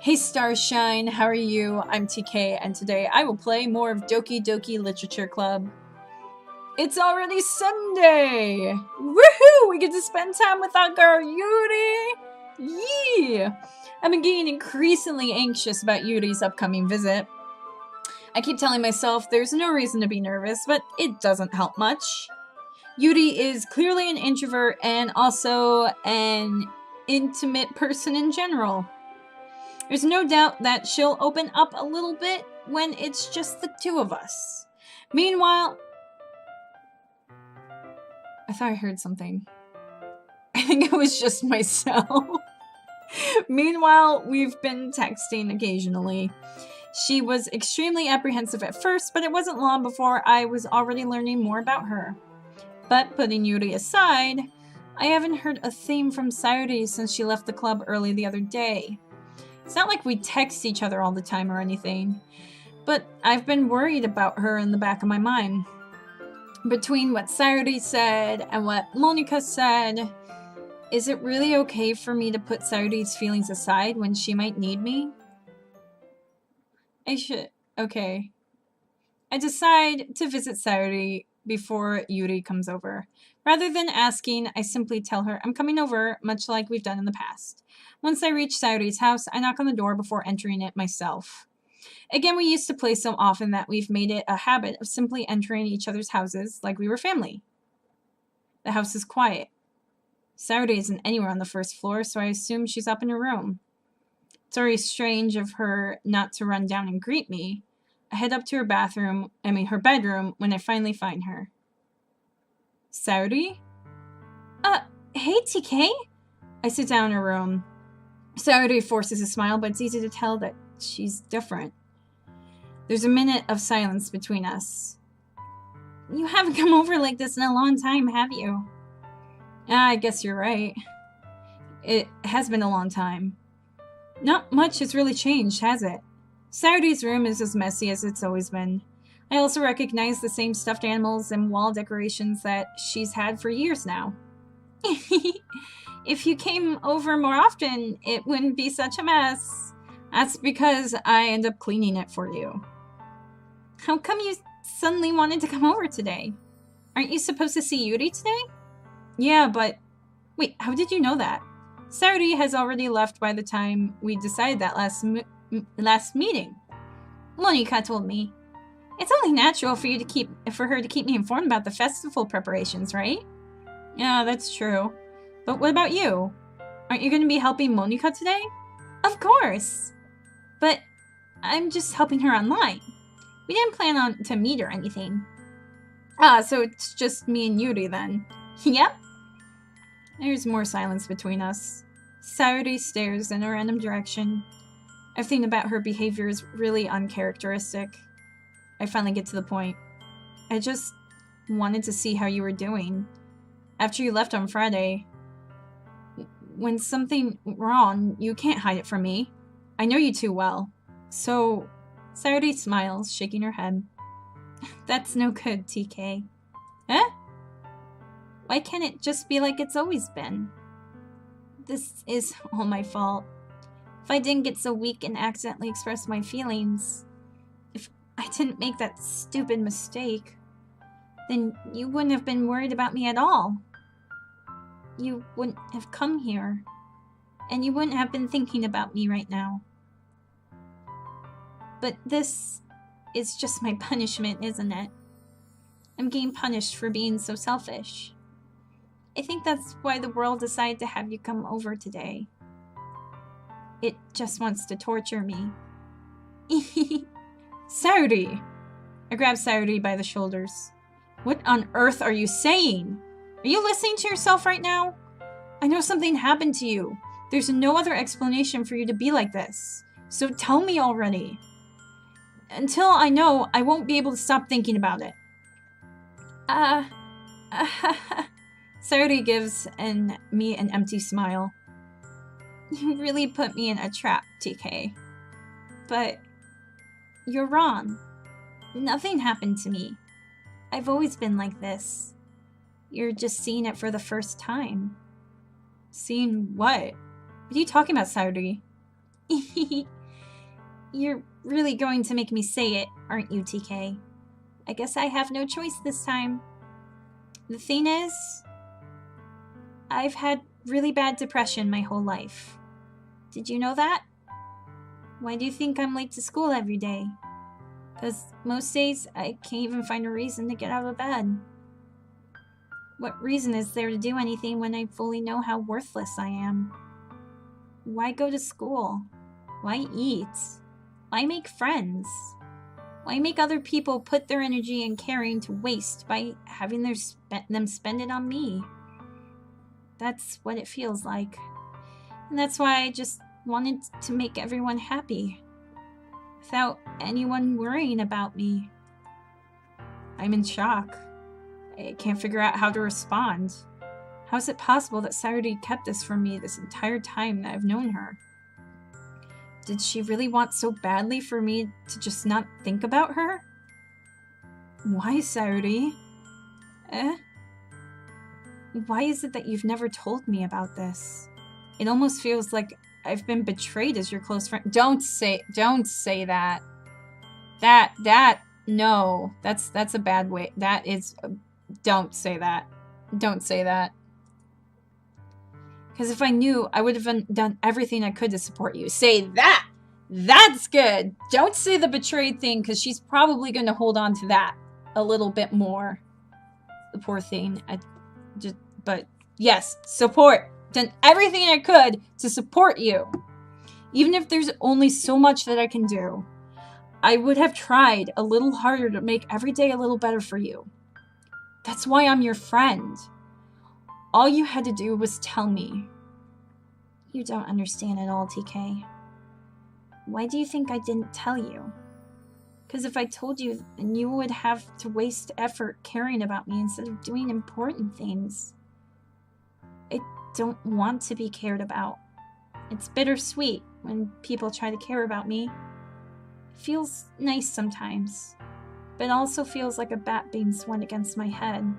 Hey Starshine, how are you? I'm TK, and today I will play more of Doki Doki Literature Club. It's already Sunday! Woohoo! We get to spend time with our girl Yuri! Yeah! I've been getting increasingly anxious about Yuri's upcoming visit. I keep telling myself there's no reason to be nervous, but it doesn't help much. Yuri is clearly an introvert and also an intimate person in general. There's no doubt that she'll open up a little bit when it's just the two of us. Meanwhile, I thought I heard something. I think it was just myself. Meanwhile, we've been texting occasionally. She was extremely apprehensive at first, but it wasn't long before I was already learning more about her. But putting Yuri aside, I haven't heard a theme from SAYORI since she left the club early the other day. It's not like we text each other all the time or anything, but I've been worried about her in the back of my mind. Between what SAYORI said and what Monika said, is it really okay for me to put SAYORI's feelings aside when she might need me? Okay. I decide to visit SAYORI before Yuri comes over. Rather than asking, I simply tell her I'm coming over, much like we've done in the past. Once I reach SAYORI's house, I knock on the door before entering it myself. Again, we used to play so often that we've made it a habit of simply entering each other's houses like we were family. The house is quiet. SAYORI isn't anywhere on the first floor, so I assume she's up in her room. It's already strange of her not to run down and greet me. I head up to her bedroom when I finally find her. SAYORI? Hey TK? I sit down in her room. SAYORI forces a smile, but it's easy to tell that she's different. There's a minute of silence between us. You haven't come over like this in a long time, have you? I guess you're right. It has been a long time. Not much has really changed, has it? SAYORI's room is as messy as it's always been. I also recognize the same stuffed animals and wall decorations that she's had for years now. If you came over more often, it wouldn't be such a mess. That's because I end up cleaning it for you. How come you suddenly wanted to come over today? Aren't you supposed to see Yuri today? Yeah, but... Wait, how did you know that? SAYORI has already left by the time we decided that last meeting. Monika told me. It's only natural for her to keep me informed about the festival preparations, right? Yeah, that's true. But what about you? Aren't you going to be helping Monika today? Of course! But I'm just helping her online. We didn't plan on to meet or anything. So it's just me and Yuri then. Yep. There's more silence between us. SAYORI stares in a random direction. Everything about her behavior is really uncharacteristic. I finally get to the point. I just wanted to see how you were doing. After you left on Friday, when something wrong, you can't hide it from me. I know you too well. So, SAYORI smiles, shaking her head. That's no good, TK. Eh? Why can't it just be like it's always been? This is all my fault. If I didn't get so weak and accidentally express my feelings, if I didn't make that stupid mistake, then you wouldn't have been worried about me at all. You wouldn't have come here, and you wouldn't have been thinking about me right now. But this is just my punishment, isn't it? I'm getting punished for being so selfish. I think that's why the world decided to have you come over today. It just wants to torture me. SAYORI! I grab SAYORI by the shoulders. What on earth are you saying? Are you listening to yourself right now? I know something happened to you. There's no other explanation for you to be like this. So tell me already. Until I know, I won't be able to stop thinking about it. SAYORI gives me an empty smile. You really put me in a trap, TK. But you're wrong. Nothing happened to me. I've always been like this. You're just seeing it for the first time. Seeing what? What are you talking about, SAYORI? You're really going to make me say it, aren't you, TK? I guess I have no choice this time. The thing is, I've had really bad depression my whole life. Did you know that? Why do you think I'm late to school every day? Because most days I can't even find a reason to get out of bed. What reason is there to do anything when I fully know how worthless I am? Why go to school? Why eat? Why make friends? Why make other people put their energy and caring to waste by having them spend it on me? That's what it feels like. And that's why I just wanted to make everyone happy, without anyone worrying about me. I'm in shock. I can't figure out how to respond. How is it possible that SAYORI kept this from me this entire time that I've known her? Did she really want so badly for me to just not think about her? Why, SAYORI? Why is it that you've never told me about this? It almost feels like I've been betrayed as your close friend. Don't say that. No. That's a bad way. That is, don't say that. Don't say that. Because if I knew, I would have done everything I could to support you. Say that! That's good! Don't say the betrayed thing, because she's probably going to hold on to that a little bit more. The poor thing. But yes, support. Done everything I could to support you. Even if there's only so much that I can do. I would have tried a little harder to make every day a little better for you. That's why I'm your friend. All you had to do was tell me. You don't understand at all, TK. Why do you think I didn't tell you? Because if I told you, then you would have to waste effort caring about me instead of doing important things. I don't want to be cared about. It's bittersweet when people try to care about me. It feels nice sometimes, but also feels like a bat being swung against my head.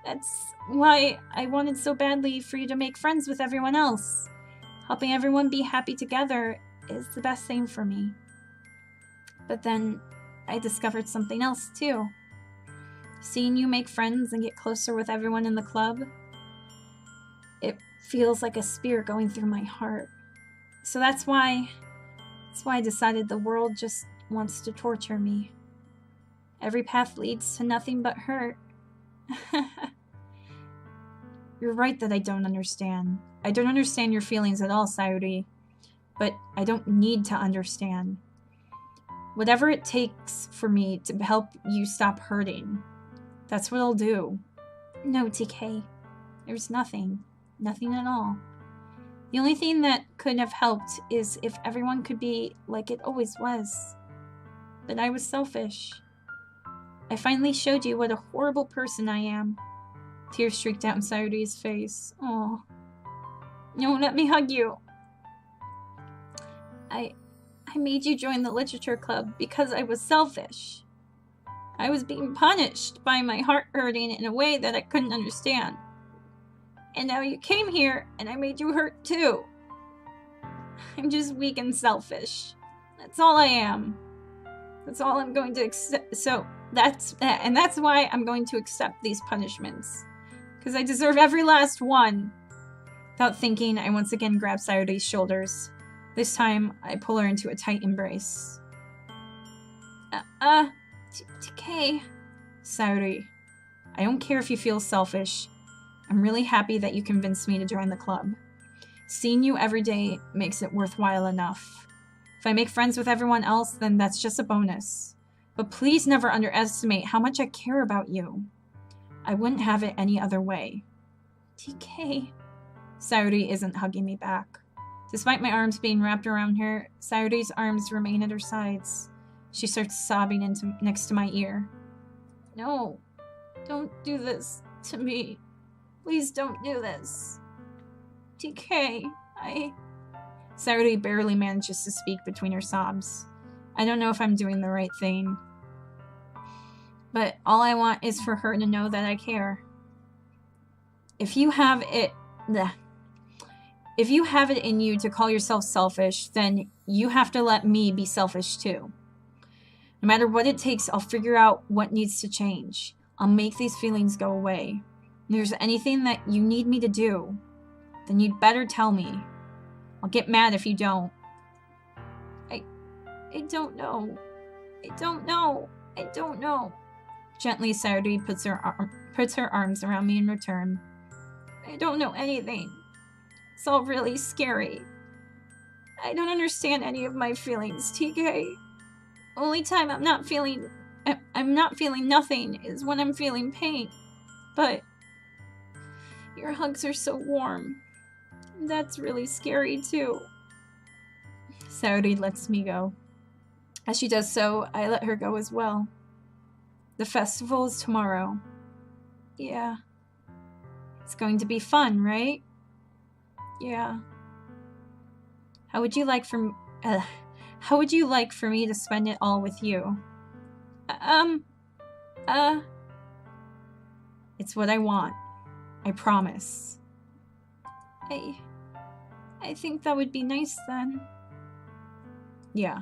That's why I wanted so badly for you to make friends with everyone else. Helping everyone be happy together is the best thing for me. But then I discovered something else too. Seeing you make friends and get closer with everyone in the club, it feels like a spear going through my heart. So that's why I decided the world just wants to torture me. Every path leads to nothing but hurt. You're right that I don't understand. I don't understand your feelings at all, SAYORI. But I don't need to understand. Whatever it takes for me to help you stop hurting, that's what I'll do. No, TK. There's nothing. Nothing at all. The only thing that could have helped is if everyone could be like it always was. But I was selfish. I finally showed you what a horrible person I am. Tears streaked down SAYORI's face. Oh. No, let me hug you. I made you join the literature club because I was selfish. I was being punished by my heart hurting in a way that I couldn't understand. And now you came here and I made you hurt too. I'm just weak and selfish. That's all I am. That's all I'm going to accept. So that's why I'm going to accept these punishments. Because I deserve every last one. Without thinking, I once again grab SAYORI's shoulders. This time, I pull her into a tight embrace. TK. SAYORI, I don't care if you feel selfish. I'm really happy that you convinced me to join the club. Seeing you every day makes it worthwhile enough. If I make friends with everyone else, then that's just a bonus. But please never underestimate how much I care about you. I wouldn't have it any other way. TK. SAYORI isn't hugging me back. Despite my arms being wrapped around her, SAYORI's arms remain at her sides. She starts sobbing next to my ear. No, don't do this to me. Please don't do this. TK, SAYORI barely manages to speak between her sobs. I don't know if I'm doing the right thing. But all I want is for her to know that I care. If you have it... If you have it in you to call yourself selfish, then you have to let me be selfish too. No matter what it takes, I'll figure out what needs to change. I'll make these feelings go away. If there's anything that you need me to do, then you'd better tell me. I'll get mad if you don't. I don't know. I don't know. I don't know. Gently, Sayori puts her arms around me in return. I don't know anything. It's all really scary. I don't understand any of my feelings, TK. Only time I'm not feeling nothing is when I'm feeling pain. But your hugs are so warm. That's really scary too. Sayori lets me go. As she does so, I let her go as well. The festival is tomorrow. Yeah. It's going to be fun, right? Yeah. How would you like for me to spend it all with you? It's what I want. I promise. I think that would be nice then. Yeah.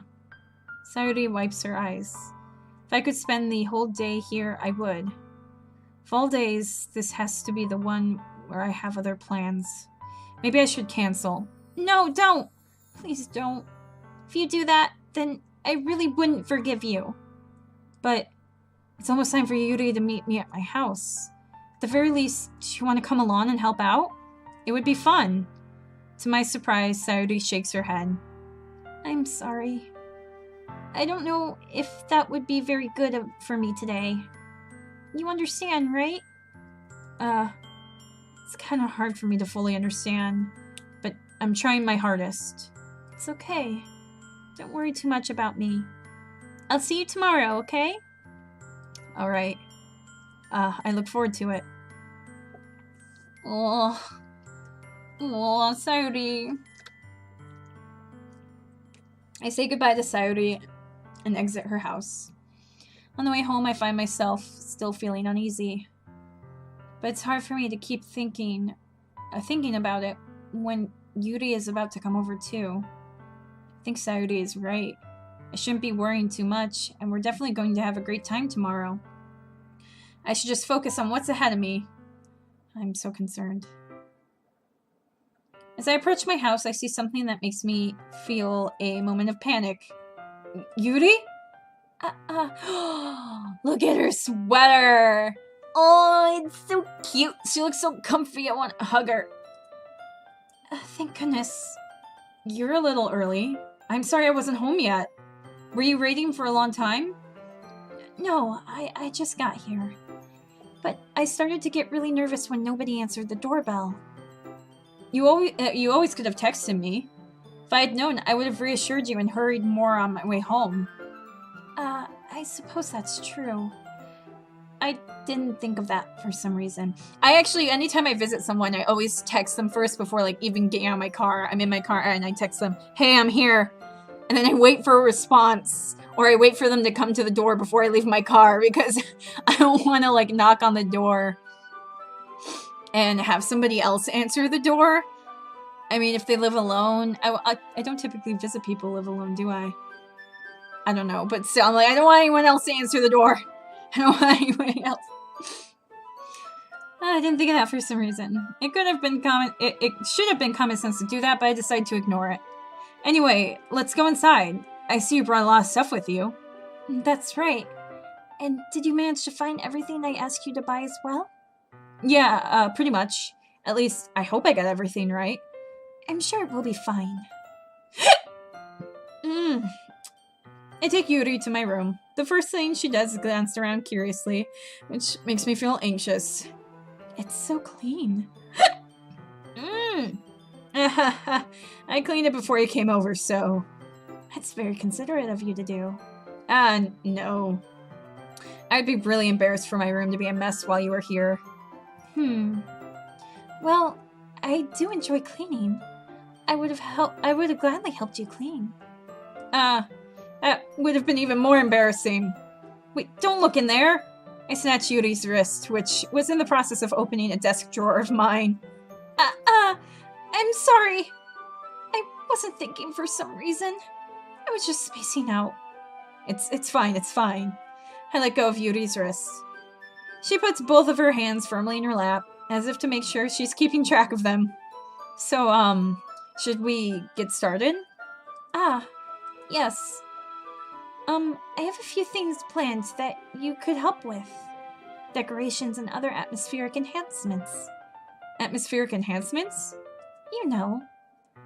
Sayori wipes her eyes. If I could spend the whole day here, I would. Of all days, this has to be the one where I have other plans. Maybe I should cancel. No, don't! Please don't. If you do that, then I really wouldn't forgive you. But it's almost time for Yuri to meet me at my house. At the very least, do you want to come along and help out? It would be fun. To my surprise, Sayori shakes her head. I'm sorry. I don't know if that would be very good for me today. You understand, right? It's kind of hard for me to fully understand, but I'm trying my hardest. It's okay. Don't worry too much about me. I'll see you tomorrow, okay? Alright. I look forward to it. Oh, Sayori. I say goodbye to Sayori and exit her house. On the way home, I find myself still feeling uneasy. But it's hard for me to keep thinking about it when Yuri is about to come over too. I think Sayori is right. I shouldn't be worrying too much, and we're definitely going to have a great time tomorrow. I should just focus on what's ahead of me. I'm so concerned. As I approach my house, I see something that makes me feel a moment of panic. Yuri? Look at her sweater! Oh, it's so cute. She looks so comfy. I want to hug her. Thank goodness. You're a little early. I'm sorry I wasn't home yet. Were you waiting for a long time? No, I just got here. But I started to get really nervous when nobody answered the doorbell. You always could have texted me. If I had known, I would have reassured you and hurried more on my way home. I suppose that's true. I didn't think of that for some reason. Anytime I visit someone, I always text them first before, like, even getting out of my car. I'm in my car and I text them, hey, I'm here. And then I wait for a response. Or I wait for them to come to the door before I leave my car because I don't want to, like, knock on the door and have somebody else answer the door. I mean, if they live alone, I don't typically visit people who live alone, do I? I don't know, but still, I'm like, I don't want anyone else to answer the door. I don't want anybody else. I didn't think of that for some reason. It could have been it should have been common sense to do that, but I decided to ignore it. Anyway, let's go inside. I see you brought a lot of stuff with you. That's right. And did you manage to find everything I asked you to buy as well? Yeah, pretty much. At least, I hope I got everything right. I'm sure it will be fine. I take Yuri to my room. The first thing she does is glance around curiously, which makes me feel anxious. It's so clean. I cleaned it before you came over, so... That's very considerate of you to do. No. I'd be really embarrassed for my room to be a mess while you were here. Well, I do enjoy cleaning. I would have gladly helped you clean. That would have been even more embarrassing. Wait, don't look in there! I snatched Yuri's wrist, which was in the process of opening a desk drawer of mine. I'm sorry. I wasn't thinking for some reason. I was just spacing out. It's fine, it's fine. I let go of Yuri's wrist. She puts both of her hands firmly in her lap, as if to make sure she's keeping track of them. So, should we get started? Ah, yes. I have a few things planned that you could help with. Decorations and other atmospheric enhancements. Atmospheric enhancements? You know.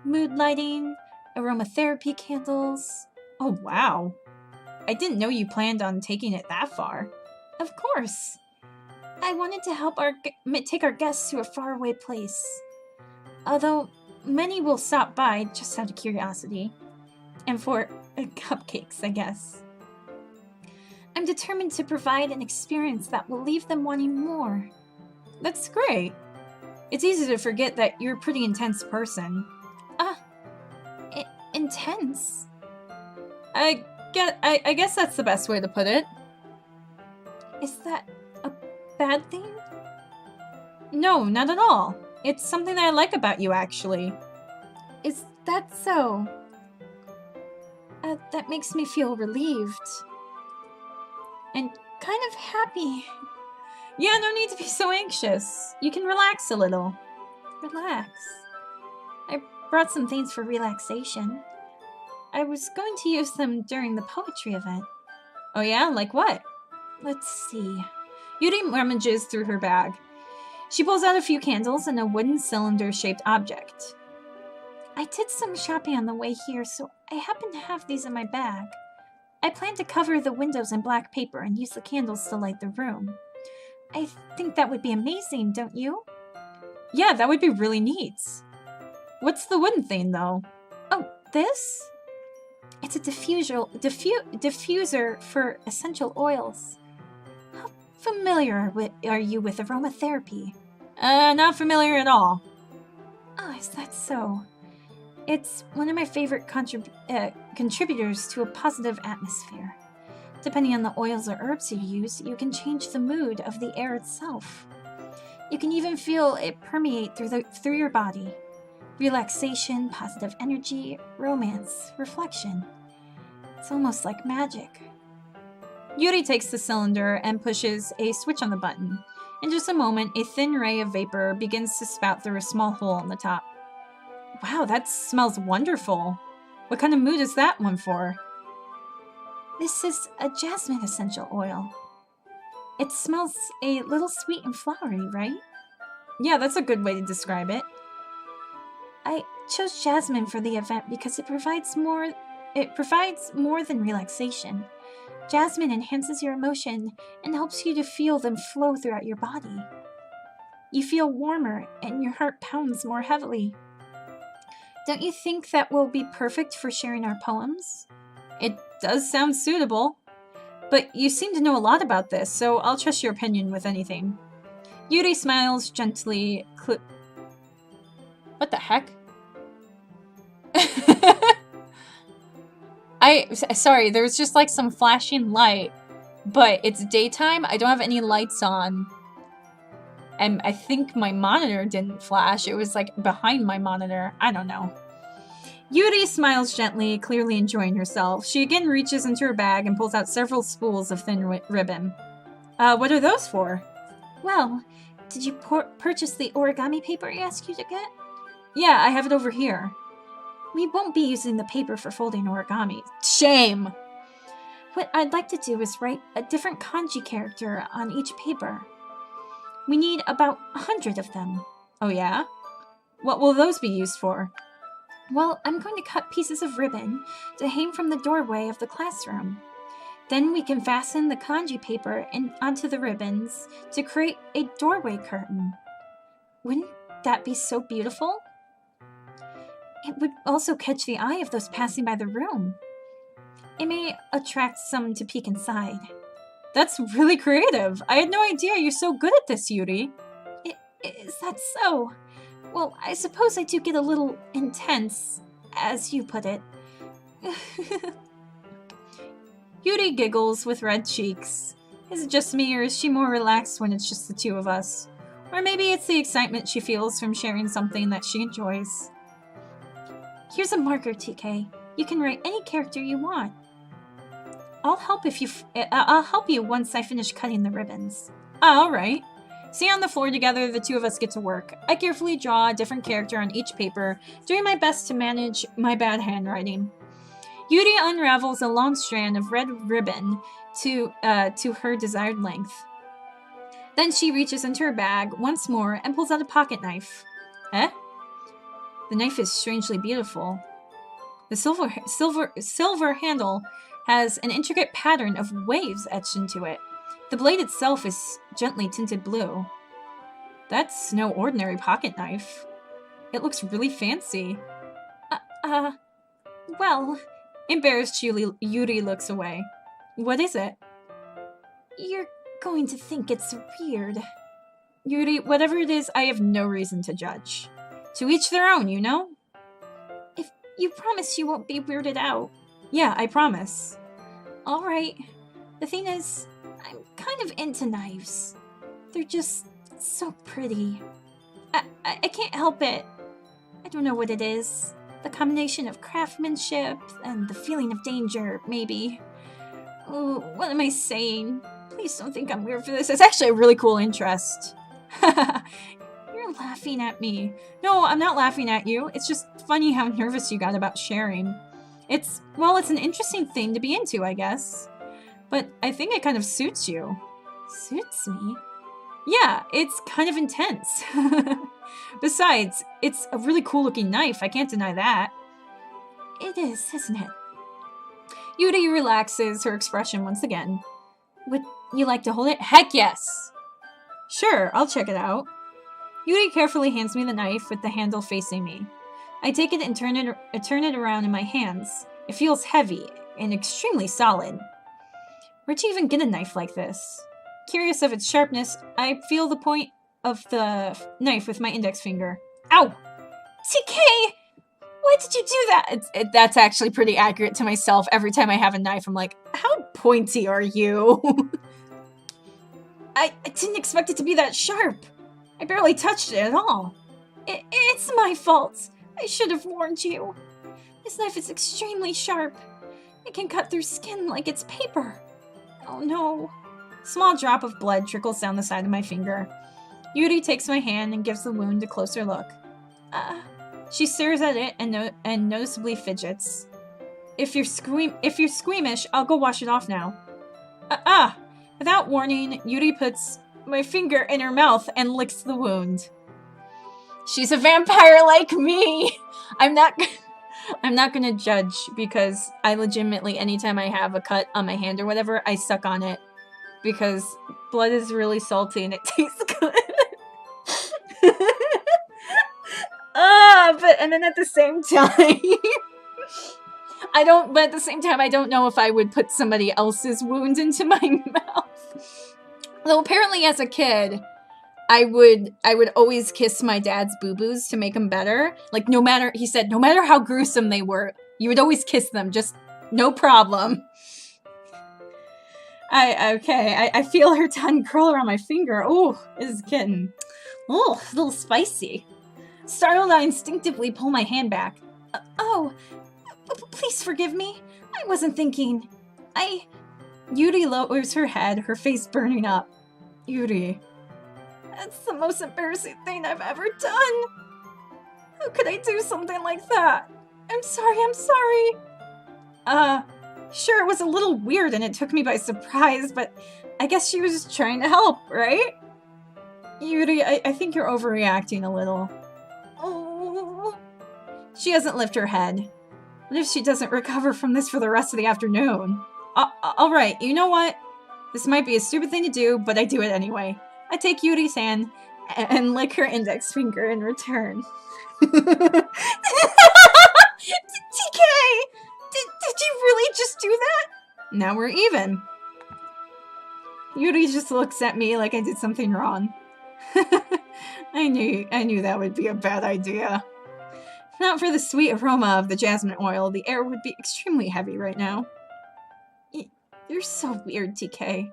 Mood lighting, aromatherapy candles. Oh, wow. I didn't know you planned on taking it that far. Of course. I wanted to help take our guests to a faraway place. Although, many will stop by just out of curiosity. And for cupcakes, I guess. I'm determined to provide an experience that will leave them wanting more. That's great. It's easy to forget that you're a pretty intense person. Intense? I guess that's the best way to put it. Is that a bad thing? No, not at all. It's something that I like about you, actually. Is that so? That makes me feel relieved. And kind of happy. Yeah, no need to be so anxious. You can relax a little. Relax? I brought some things for relaxation. I was going to use them during the poetry event. Oh yeah? Like what? Let's see. Yuri rummages through her bag. She pulls out a few candles and a wooden cylinder-shaped object. I did some shopping on the way here, so I happen to have these in my bag. I plan to cover the windows in black paper and use the candles to light the room. I think that would be amazing, don't you? Yeah, that would be really neat. What's the wooden thing, though? Oh, this? It's a diffuser for essential oils. How familiar are you with aromatherapy? Not familiar at all. Oh, is that so? It's one of my favorite contributors to a positive atmosphere. Depending on the oils or herbs you use, you can change the mood of the air itself. You can even feel it permeate through your body. Relaxation, positive energy, romance, reflection. It's almost like magic. Yuri takes the cylinder and pushes a switch on the button. In just a moment, a thin ray of vapor begins to spout through a small hole on the top. Wow, that smells wonderful. What kind of mood is that one for? This is a jasmine essential oil. It smells a little sweet and flowery, right? Yeah, that's a good way to describe it. I chose jasmine for the event because it provides more than relaxation. Jasmine enhances your emotion and helps you to feel them flow throughout your body. You feel warmer and your heart pounds more heavily. Don't you think that will be perfect for sharing our poems? It does sound suitable. But you seem to know a lot about this, so I'll trust your opinion with anything. Yuri smiles gently. What the heck? Sorry, there was just like some flashing light, but it's daytime. I don't have any lights on. And I think my monitor didn't flash. It was like behind my monitor. I don't know. Yuri smiles gently, clearly enjoying herself. She again reaches into her bag and pulls out several spools of thin ribbon. What are those for? Well, did you purchase the origami paper I asked you to get? Yeah, I have it over here. We won't be using the paper for folding origami. Shame! What I'd like to do is write a different kanji character on each paper. We need about 100 of them. Oh yeah? What will those be used for? Well, I'm going to cut pieces of ribbon to hang from the doorway of the classroom. Then we can fasten the kanji paper onto the ribbons to create a doorway curtain. Wouldn't that be so beautiful? It would also catch the eye of those passing by the room. It may attract some to peek inside. That's really creative. I had no idea you're so good at this, Yuri. Is that so? Well, I suppose I do get a little intense, as you put it. Yuri giggles with red cheeks. Is it just me, or is she more relaxed when it's just the two of us? Or maybe it's the excitement she feels from sharing something that she enjoys. Here's a marker, TK. You can write any character you want. I'll help you once I finish cutting the ribbons. All right. Sitting on the floor together, the two of us get to work. I carefully draw a different character on each paper, doing my best to manage my bad handwriting. Yuri unravels a long strand of red ribbon to her desired length. Then she reaches into her bag once more and pulls out a pocket knife. Eh? The knife is strangely beautiful. The silver handle has an intricate pattern of waves etched into it. The blade itself is gently tinted blue. That's no ordinary pocket knife. It looks really fancy. Well... Embarrassed, Yuri looks away. What is it? You're going to think it's weird. Yuri, whatever it is, I have no reason to judge. To each their own, you know? If you promise you won't be weirded out. Yeah, I promise. Alright. The thing is, I'm kind of into knives. They're just so pretty. I can't help it. I don't know what it is. The combination of craftsmanship and the feeling of danger, maybe. Oh, what am I saying? Please don't think I'm weird for this. It's actually a really cool interest. You're laughing at me. No, I'm not laughing at you. It's just funny how nervous you got about sharing. It's an interesting thing to be into, I guess. But I think it kind of suits you. Suits me? Yeah, it's kind of intense. Besides, it's a really cool looking knife. I can't deny that. It is, isn't it? Yuri relaxes her expression once again. Would you like to hold it? Heck yes! Sure, I'll check it out. Yuri carefully hands me the knife with the handle facing me. I take it and turn it around in my hands. It feels heavy and extremely solid. Where'd you even get a knife like this? Curious of its sharpness, I feel the point of the knife with my index finger. Ow! TK! Why did you do that? That's actually pretty accurate to myself. Every time I have a knife, I'm like, how pointy are you? I didn't expect it to be that sharp. I barely touched it at all. It's my fault. I should have warned you. This knife is extremely sharp. It can cut through skin like it's paper. Oh no. Small drop of blood trickles down the side of my finger. Yuri takes my hand and gives the wound a closer look. She stares at it and noticeably fidgets. If you're squeamish, I'll go wash it off now. Without warning, Yuri puts my finger in her mouth and licks the wound. She's a vampire like me! I'm not gonna judge because I legitimately, anytime I have a cut on my hand or whatever, I suck on it. Because blood is really salty and it tastes good. And then at the same time, I don't know if I would put somebody else's wound into my mouth. Though apparently as a kid, I would always kiss my dad's boo-boos to make them better. Like he said, no matter how gruesome they were, you would always kiss them, just no problem. I feel her tongue curl around my finger. Oh, this is getting, a little spicy. Startled, I instinctively pull my hand back. Please forgive me. I wasn't thinking. Yuri lowers her head, her face burning up. Yuri. That's the most embarrassing thing I've ever done. How could I do something like that? I'm sorry. Sure, it was a little weird and it took me by surprise, but I guess she was just trying to help, right? Yuri, I think you're overreacting a little. Oh. She doesn't lift her head. What if she doesn't recover from this for the rest of the afternoon? Alright, you know what? This might be a stupid thing to do, but I do it anyway. I take Yuri's hand and lick her index finger in return. TK! Did you really just do that? Now we're even. Yuri just looks at me like I did something wrong. I knew that would be a bad idea. If not for the sweet aroma of the jasmine oil, the air would be extremely heavy right now. You're so weird, TK.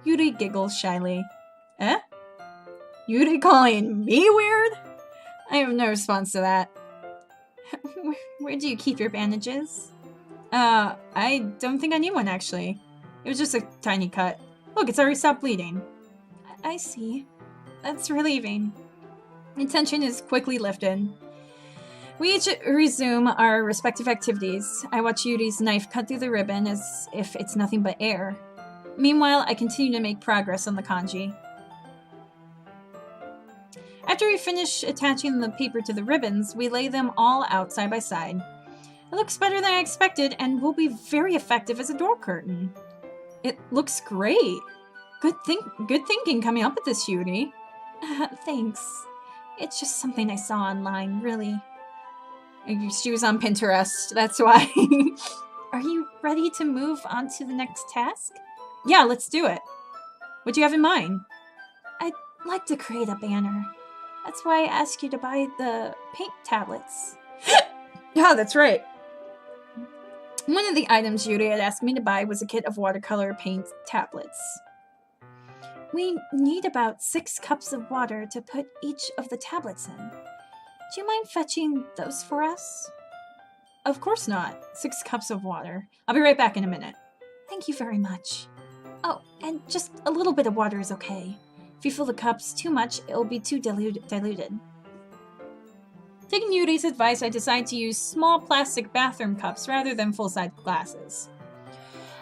Yuri giggles shyly. Eh? Yuri calling me weird? I have no response to that. Where do you keep your bandages? I don't think I need one, actually. It was just a tiny cut. Look, it's already stopped bleeding. I see. That's relieving. The tension is quickly lifted. We each resume our respective activities. I watch Yuri's knife cut through the ribbon as if it's nothing but air. Meanwhile, I continue to make progress on the kanji. After we finish attaching the paper to the ribbons, we lay them all out side by side. It looks better than I expected and will be very effective as a door curtain. It looks great. Good thinking coming up with this, Yuri. Thanks. It's just something I saw online, really. She was on Pinterest, that's why. Are you ready to move on to the next task? Yeah, let's do it. What do you have in mind? I'd like to create a banner. That's why I asked you to buy the paint tablets. Yeah, that's right. One of the items Yuri had asked me to buy was a kit of watercolor paint tablets. We need about 6 cups of water to put each of the tablets in. Do you mind fetching those for us? Of course not. 6 cups of water. I'll be right back in a minute. Thank you very much. Oh, and just a little bit of water is okay. If you fill the cups too much, it'll be too diluted. Taking Yuri's advice, I decided to use small plastic bathroom cups rather than full-size glasses.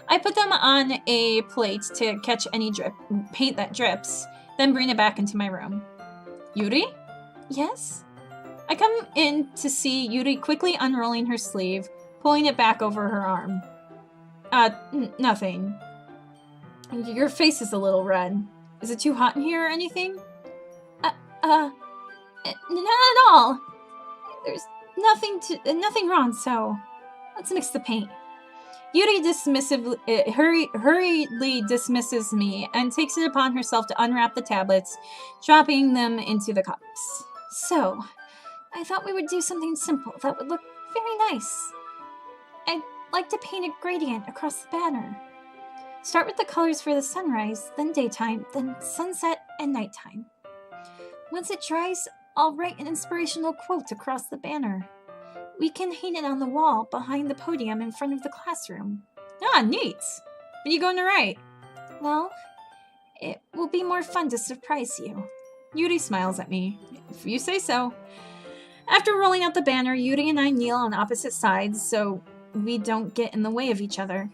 I put them on a plate to catch any paint that drips, then bring it back into my room. Yuri? Yes? I come in to see Yuri quickly unrolling her sleeve, pulling it back over her arm. Nothing. Your face is a little red. Is it too hot in here or anything? Not at all. There's nothing wrong, so let's mix the paint. Yuri hurriedly dismisses me and takes it upon herself to unwrap the tablets, dropping them into the cups. So, I thought we would do something simple that would look very nice. I'd like to paint a gradient across the banner. Start with the colors for the sunrise, then daytime, then sunset and nighttime. Once it dries, I'll write an inspirational quote across the banner. We can hang it on the wall behind the podium in front of the classroom. Ah, neat! What are you going to write? Well, it will be more fun to surprise you. Yuri smiles at me. If you say so. After rolling out the banner, Yuri and I kneel on opposite sides so we don't get in the way of each other.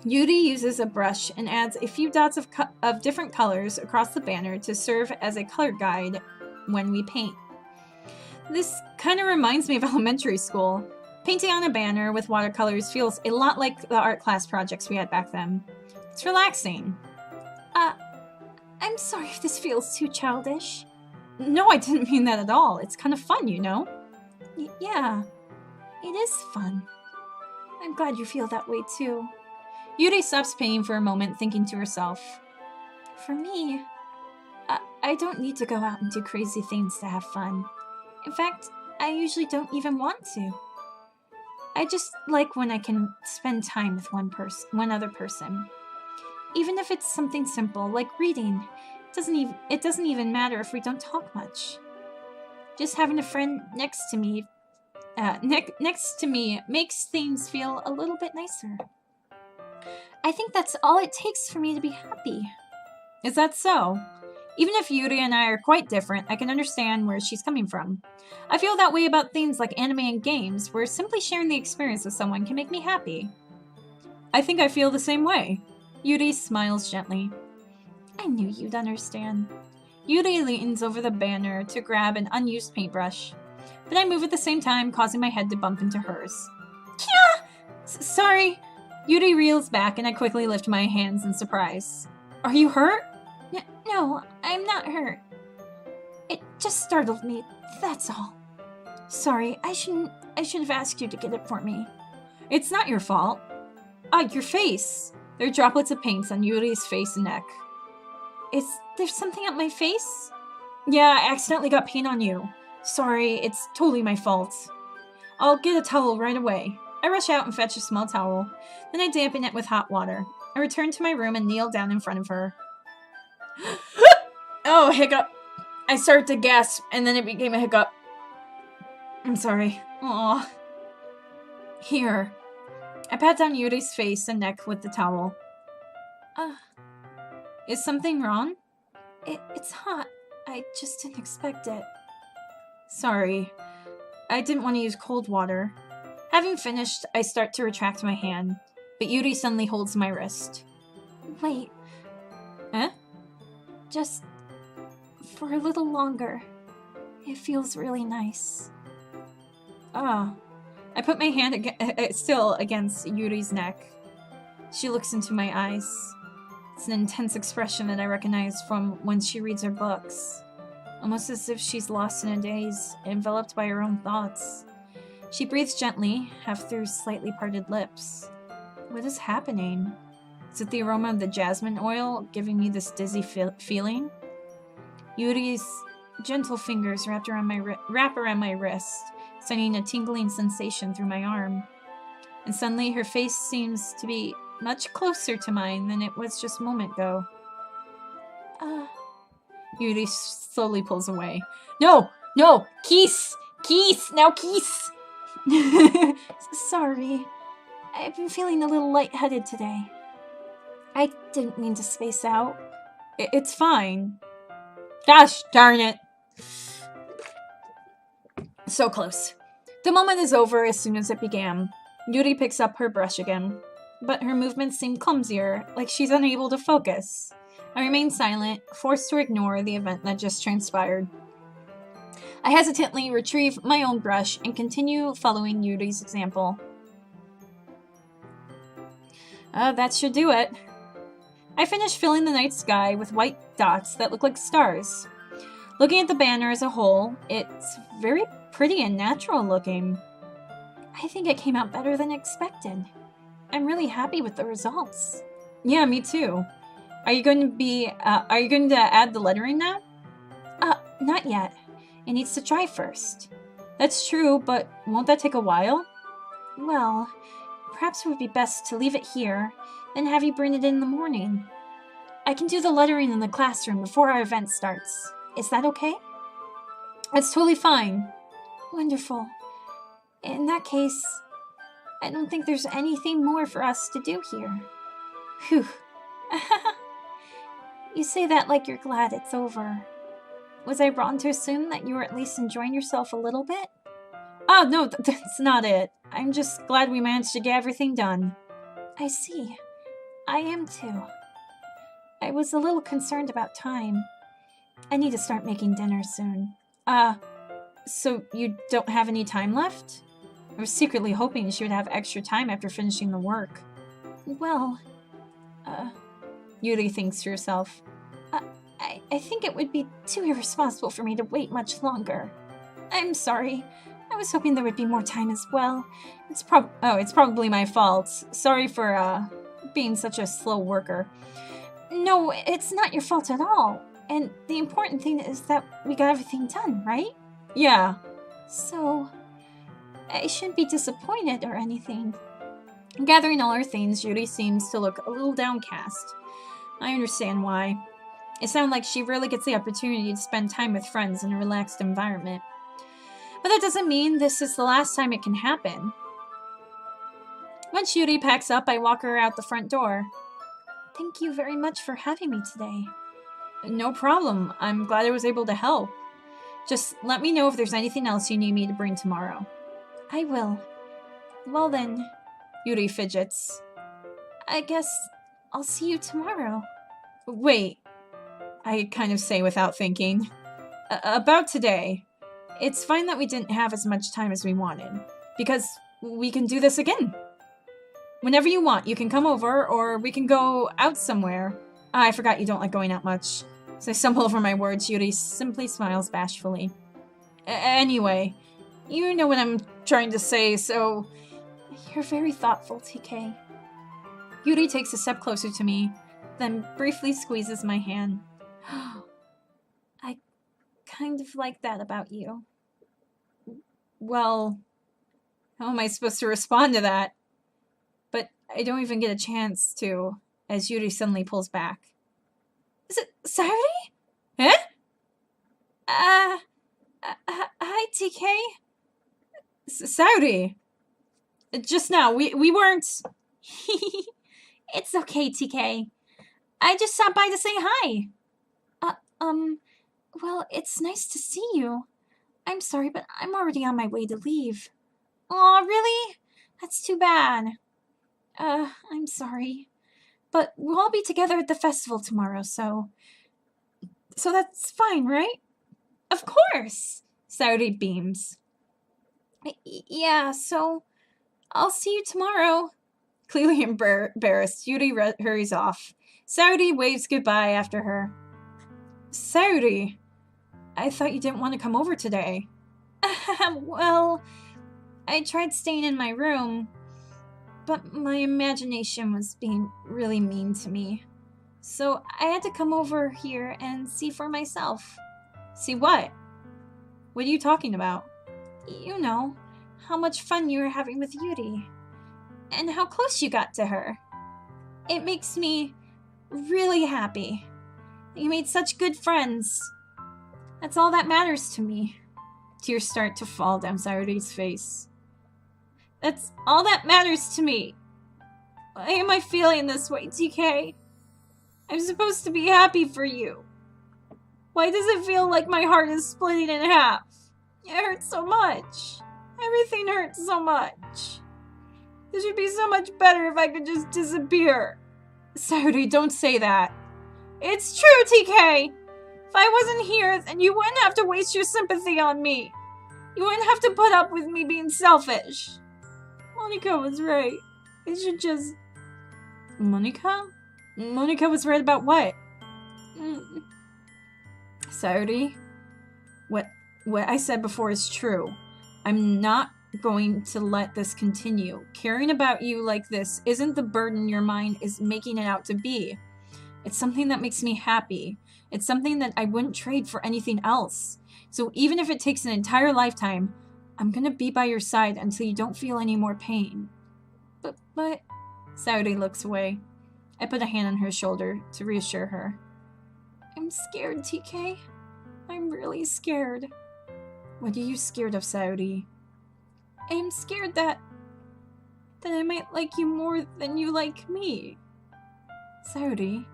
Yuri uses a brush and adds a few dots of different colors across the banner to serve as a color guide when we paint. This kind of reminds me of elementary school. Painting on a banner with watercolors feels a lot like the art class projects we had back then. It's relaxing. I'm sorry if this feels too childish. No, I didn't mean that at all. It's kind of fun, you know? Yeah, it is fun. I'm glad you feel that way too. Yuri stops painting for a moment, thinking to herself. For me, I don't need to go out and do crazy things to have fun. In fact, I usually don't even want to. I just like when I can spend time with one other person. Even if it's something simple, like reading. It doesn't even matter if we don't talk much. Just having a friend next to me makes things feel a little bit nicer. I think that's all it takes for me to be happy. Is that so? Even if Yuri and I are quite different, I can understand where she's coming from. I feel that way about things like anime and games, where simply sharing the experience with someone can make me happy. I think I feel the same way. Yuri smiles gently. I knew you'd understand. Yuri leans over the banner to grab an unused paintbrush, but I move at the same time, causing my head to bump into hers. Kya! Sorry. Yuri reels back, and I quickly lift my hands in surprise. Are you hurt? No, I'm not hurt. It just startled me, that's all. Sorry, I should have asked you to get it for me. It's not your fault. Your face. There are droplets of paint on Yuri's face and neck. Is there something on my face? Yeah, I accidentally got paint on you. Sorry, it's totally my fault. I'll get a towel right away. I rush out and fetch a small towel. Then I dampen it with hot water. I return to my room and kneel down in front of her. Oh, hiccup. I started to gasp, and then it became a hiccup. I'm sorry. Aw. Here. I pat down Yuri's face and neck with the towel. Is something wrong? It's hot. I just didn't expect it. Sorry. I didn't want to use cold water. Having finished, I start to retract my hand, but Yuri suddenly holds my wrist. Wait. Huh? Just for a little longer. It feels really nice. Ah. I put my hand still against Yuri's neck. She looks into my eyes. It's an intense expression that I recognize from when she reads her books. Almost as if she's lost in a daze, enveloped by her own thoughts. She breathes gently, half through slightly parted lips. What is happening? Is it the aroma of the jasmine oil giving me this dizzy feeling? Yuri's gentle fingers wrap around my wrist, sending a tingling sensation through my arm. And suddenly her face seems to be much closer to mine than it was just a moment ago. Yuri slowly pulls away. No! No! Kiss! Kiss! Now kiss! Sorry. I've been feeling a little lightheaded today. I didn't mean to space out. It's fine. Gosh darn it. So close. The moment is over as soon as it began. Yuri picks up her brush again, but her movements seem clumsier, like she's unable to focus. I remain silent, forced to ignore the event that just transpired. I hesitantly retrieve my own brush and continue following Yuri's example. That should do it. I finish filling the night sky with white dots that look like stars. Looking at the banner as a whole, it's very pretty and natural looking. I think it came out better than expected. I'm really happy with the results. Yeah, me too. Are you going to add the lettering now? Not yet. It needs to dry first. That's true, but won't that take a while? Well, perhaps it would be best to leave it here, then have you bring it in the morning. I can do the lettering in the classroom before our event starts. Is that okay? That's totally fine. Wonderful. In that case, I don't think there's anything more for us to do here. Phew. You say that like you're glad it's over. Was I wrong to assume that you were at least enjoying yourself a little bit? Oh, no, that's not it. I'm just glad we managed to get everything done. I see. I am too. I was a little concerned about time. I need to start making dinner soon. So you don't have any time left? I was secretly hoping she would have extra time after finishing the work. Well, Yuri thinks to herself. I think it would be too irresponsible for me to wait much longer. I'm sorry. I was hoping there would be more time as well. It's probably my fault. Sorry for, being such a slow worker. No, it's not your fault at all. And the important thing is that we got everything done, right? Yeah. So, I shouldn't be disappointed or anything. Gathering all her things, Judy seems to look a little downcast. I understand why. It sounds like she rarely gets the opportunity to spend time with friends in a relaxed environment. But that doesn't mean this is the last time it can happen. Once Yuri packs up, I walk her out the front door. Thank you very much for having me today. No problem. I'm glad I was able to help. Just let me know if there's anything else you need me to bring tomorrow. I will. Well then, Yuri fidgets. I guess I'll see you tomorrow. Wait, I kind of say without thinking. About today. It's fine that we didn't have as much time as we wanted, because we can do this again. Whenever you want, you can come over, or we can go out somewhere. I forgot you don't like going out much. As I stumble over my words, Yuri simply smiles bashfully. Anyway, you know what I'm trying to say, so... You're very thoughtful, TK. Yuri takes a step closer to me, then briefly squeezes my hand. I kind of like that about you. Well, how am I supposed to respond to that? But I don't even get a chance to, as Yuri suddenly pulls back. Is it Sayori? Eh? Hi, TK. Saudi. Just now, we weren't... It's okay, TK. I just stopped by to say hi. Well, it's nice to see you. I'm sorry, but I'm already on my way to leave. Aw, really? That's too bad. I'm sorry. But we'll all be together at the festival tomorrow, so that's fine, right? Of course! Saudi beams. Yeah, so I'll see you tomorrow. Clearly embarrassed, Yuri hurries off. Saudi waves goodbye after her. Saudi, I thought you didn't want to come over today. Well, I tried staying in my room, but my imagination was being really mean to me. So I had to come over here and see for myself. See what? What are you talking about? You know, how much fun you were having with Yuri. And how close you got to her. It makes me really happy. You made such good friends. That's all that matters to me. Tears start to fall down Sayori's face. That's all that matters to me. Why am I feeling this way, TK? I'm supposed to be happy for you. Why does it feel like my heart is splitting in half? It hurts so much. Everything hurts so much. This would be so much better if I could just disappear. Sayori, don't say that. It's true, TK. If I wasn't here, then you wouldn't have to waste your sympathy on me. You wouldn't have to put up with me being selfish. Monica was right. It should just... Monica? Monica was right about what? Sayori, what I said before is true. I'm not going to let this continue. Caring about you like this isn't the burden your mind is making it out to be. It's something that makes me happy. It's something that I wouldn't trade for anything else. So even if it takes an entire lifetime, I'm gonna be by your side until you don't feel any more pain. But... Sayori looks away. I put a hand on her shoulder to reassure her. I'm scared, TK. I'm really scared. What are you scared of, Sayori? I'm scared that I might like you more than you like me. Sayori,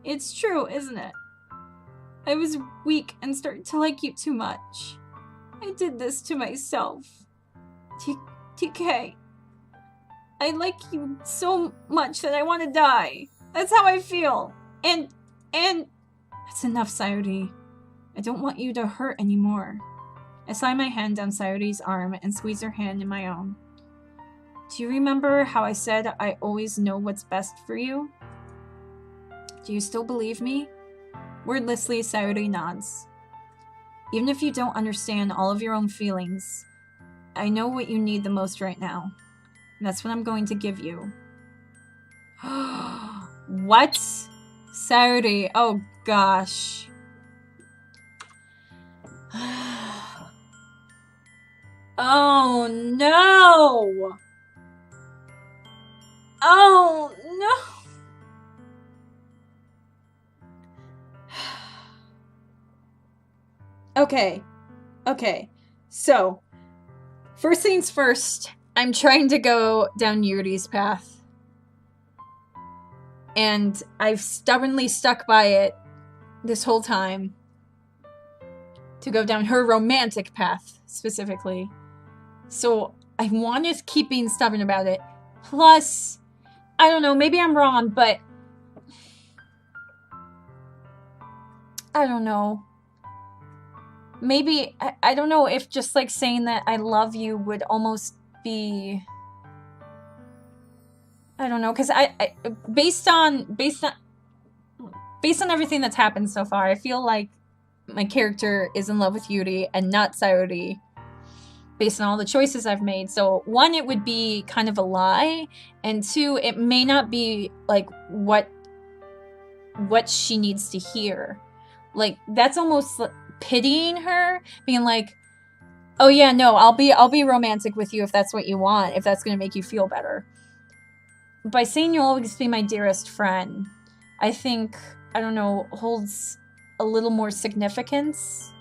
it's true, isn't it? I was weak and started to like you too much. I did this to myself. TK, I like you so much that I want to die. That's how I feel. And... That's enough, Sayori. I don't want you to hurt anymore. I slide my hand down Sayori's arm and squeeze her hand in my own. Do you remember how I said I always know what's best for you? Do you still believe me? Wordlessly, Sayori nods. Even if you don't understand all of your own feelings, I know what you need the most right now. And that's what I'm going to give you. What? Sayori, oh gosh. Oh no! Oh no! Okay, so, first things first, I'm trying to go down Yuri's path. And I've stubbornly stuck by it this whole time. To go down her romantic path, specifically. So, I want to keep being stubborn about it. Plus, I don't know, maybe I'm wrong, but... I don't know. Maybe, I don't know if just like saying that I love you would almost be... I don't know, because based on everything that's happened so far, I feel like my character is in love with Yuri and not Sayori, based on all the choices I've made. So, one, it would be kind of a lie, and two, it may not be like what she needs to hear. Like, that's almost pitying her, being like, oh yeah, no, I'll be romantic with you if that's what you want, if that's gonna make you feel better. By saying you'll always be my dearest friend, I think, I don't know, holds a little more significance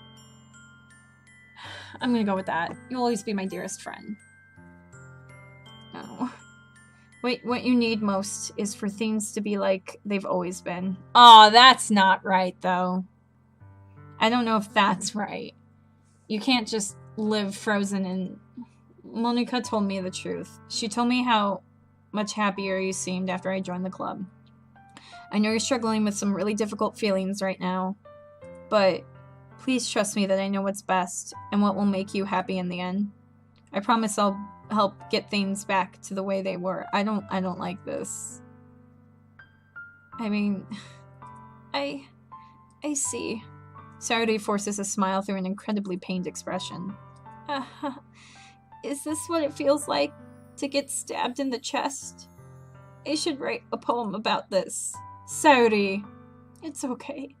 I'm gonna go with that. You'll always be my dearest friend. Oh. Wait, what you need most is for things to be like they've always been. Oh, that's not right, though. I don't know if that's right. You can't just live frozen in... Monica told me the truth. She told me how much happier you seemed after I joined the club. I know you're struggling with some really difficult feelings right now, but please trust me that I know what's best and what will make you happy in the end. I promise I'll help get things back to the way they were. I don't like this. I mean, I see. Sayori forces a smile through an incredibly pained expression. Is this what it feels like to get stabbed in the chest? I should write a poem about this. Sayori, it's okay.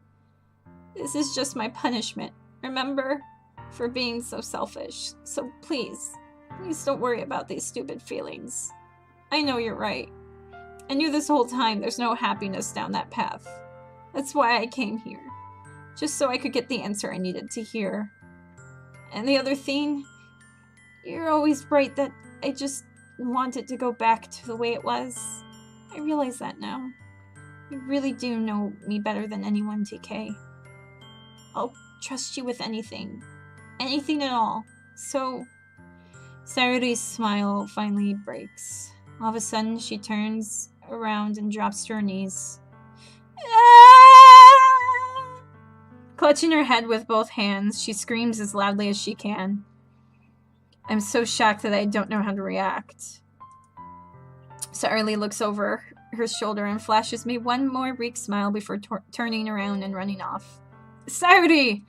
This is just my punishment, remember? For being so selfish. So please don't worry about these stupid feelings. I know you're right. I knew this whole time there's no happiness down that path. That's why I came here. Just so I could get the answer I needed to hear. And the other thing, you're always right that I just wanted to go back to the way it was. I realize that now. You really do know me better than anyone, TK. I'll trust you with anything. Anything at all. So... Sayori's smile finally breaks. All of a sudden, she turns around and drops to her knees. Ah! Clutching her head with both hands, she screams as loudly as she can. I'm so shocked that I don't know how to react. Sayori looks over her shoulder and flashes me one more weak smile before turning around and running off. Sayori!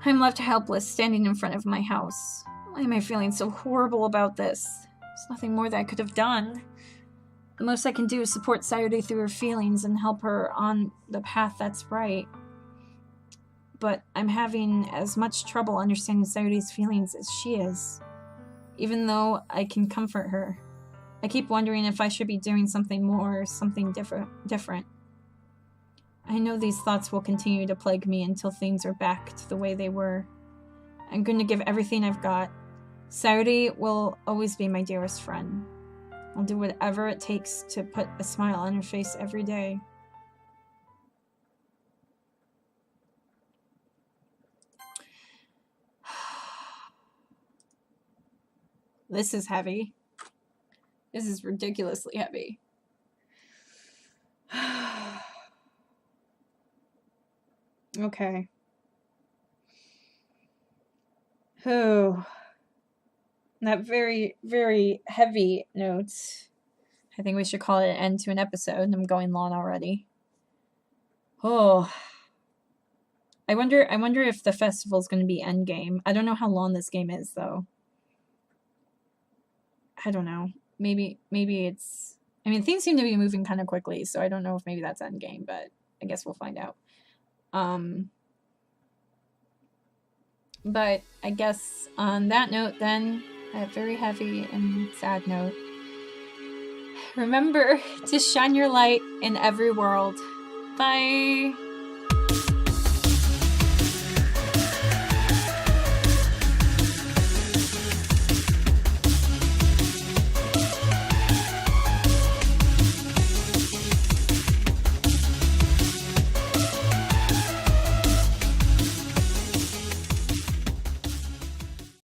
I'm left helpless, standing in front of my house. Why am I feeling so horrible about this? There's nothing more that I could have done. The most I can do is support Sayori through her feelings and help her on the path that's right. But I'm having as much trouble understanding Sayori's feelings as she is. Even though I can comfort her. I keep wondering if I should be doing something more, something different. I know these thoughts will continue to plague me until things are back to the way they were. I'm going to give everything I've got. Sayori will always be my dearest friend. I'll do whatever it takes to put a smile on her face every day. This is heavy. This is ridiculously heavy. Okay. Oh. That very, very heavy note. I think we should call it an end to an episode. I'm going long already. Oh. I wonder if the festival's going to be endgame. I don't know how long this game is, though. I don't know. Maybe it's... I mean, things seem to be moving kind of quickly, so I don't know if maybe that's endgame, but I guess we'll find out. But I guess on that note, then, that very heavy and sad note, remember to shine your light in every world. Bye!